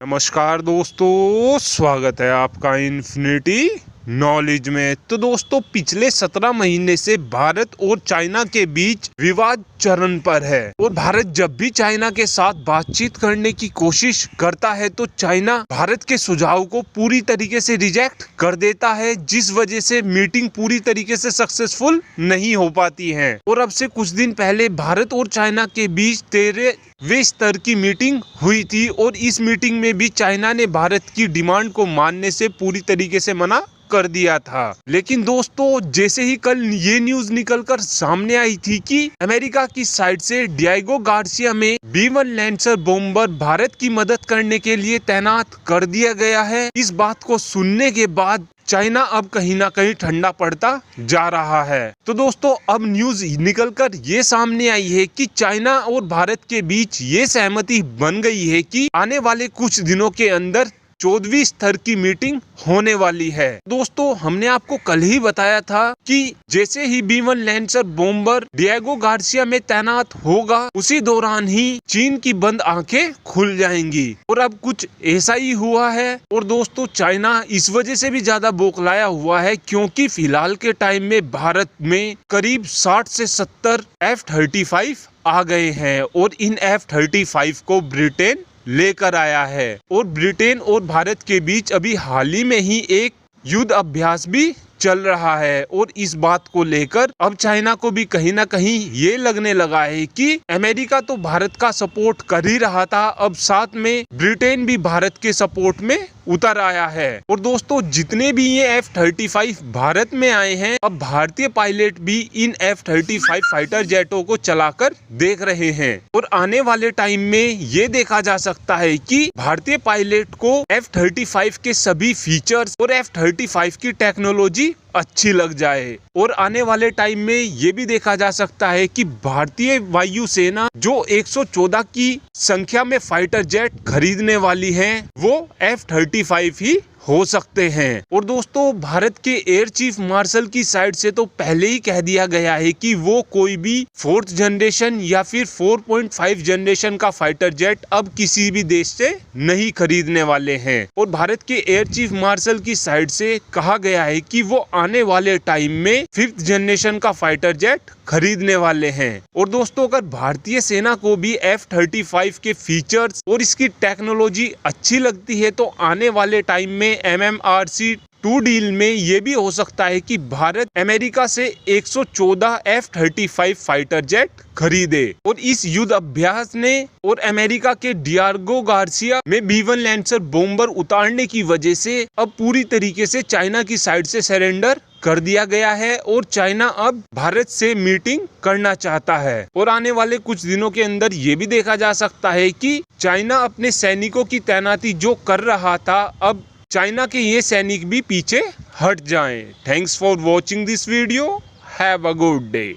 नमस्कार दोस्तों, स्वागत है आपका इन्फिनिटी नॉलेज में। तो दोस्तों, पिछले 17 महीने से भारत और चाइना के बीच विवाद चरम पर है और भारत जब भी चाइना के साथ बातचीत करने की कोशिश करता है तो चाइना भारत के सुझाव को पूरी तरीके से रिजेक्ट कर देता है, जिस वजह से मीटिंग पूरी तरीके से सक्सेसफुल नहीं हो पाती है। और अब से कुछ दिन पहले भारत और चाइना के बीच 13वें स्तर की मीटिंग हुई थी और इस मीटिंग में भी चाइना ने भारत की डिमांड को मानने से पूरी तरीके से मना कर दिया था। लेकिन दोस्तों, जैसे ही कल ये न्यूज निकलकर सामने आई थी कि अमेरिका की साइड से डिएगो गार्सिया में B-1 लैंसर बॉम्बर भारत की मदद करने के लिए तैनात कर दिया गया है, इस बात को सुनने के बाद चाइना अब कहीं ना कहीं ठंडा पड़ता जा रहा है। तो दोस्तों, अब न्यूज निकलकर ये सामने आई है कि चाइना और भारत के बीच ये सहमति बन गई है कि आने वाले कुछ दिनों के अंदर 14वीं स्तर की मीटिंग होने वाली है। दोस्तों, हमने आपको कल ही बताया था कि जैसे ही B-1 lancer bomber Diego Garcia में तैनात होगा, उसी दौरान ही चीन की बंद आंखें खुल जाएंगी और अब कुछ ऐसा ही हुआ है। और दोस्तों, चाइना इस वजह से भी ज्यादा बौखलाया हुआ है क्योंकि फिलहाल के टाइम में भारत में करीब 60 से 70 F-35 आ गए हैं और इन F-35 को ब्रिटेन लेकर आया है। और ब्रिटेन और भारत के बीच अभी हाल ही में ही एक युद्ध अभ्यास भी चल रहा है और इस बात को लेकर अब चाइना को भी कहीं ना कहीं ये लगने लगा है कि अमेरिका तो भारत का सपोर्ट कर ही रहा था, अब साथ में ब्रिटेन भी भारत के सपोर्ट में उतर आया है। और दोस्तों, जितने भी ये F-35 भारत में आए हैं, अब भारतीय पायलट भी इन F-35 फाइटर जेटों को चलाकर देख रहे हैं और आने वाले टाइम में ये देखा जा सकता है कि भारतीय पायलट को F-35 के सभी फीचर्स और F-35 की टेक्नोलॉजी अच्छी लग जाए। और आने वाले टाइम में ये भी देखा जा सकता है कि भारतीय वायुसेना जो 114 की संख्या में फाइटर जेट खरीदने वाली है, वो F-35 ही हो सकते हैं। और दोस्तों, भारत के एयर चीफ मार्शल की साइड से तो पहले ही कह दिया गया है कि वो कोई भी 4th जनरेशन या फिर 4.5 जनरेशन का फाइटर जेट अब किसी भी देश से नहीं खरीदने वाले हैं। और भारत के एयर चीफ मार्शल की साइड से कहा गया है कि वो आने वाले टाइम में 5th जनरेशन का फाइटर जेट खरीदने वाले हैं। और दोस्तों, अगर भारतीय सेना को भी F-35 के फीचर्स और इसकी टेक्नोलॉजी अच्छी लगती है तो आने वाले टाइम में MMRC-2 डील में ये भी हो सकता है कि भारत अमेरिका से 114 F-35 फाइटर जेट खरीदे। और इस युद्ध अभ्यास ने और अमेरिका के डिएगो गार्सिया में B-1 लैंसर बॉम्बर उतारने की वजह से अब पूरी तरीके से चाइना की साइड से सरेंडर कर दिया गया है और चाइना अब भारत से मीटिंग करना चाहता है। और आने वाले कुछ दिनों के अंदर ये भी देखा जा सकता है कि चाइना अपने सैनिकों की तैनाती जो कर रहा था, अब चाइना के ये सैनिक भी पीछे हट जाएं। Thanks for watching this video. Have a good day.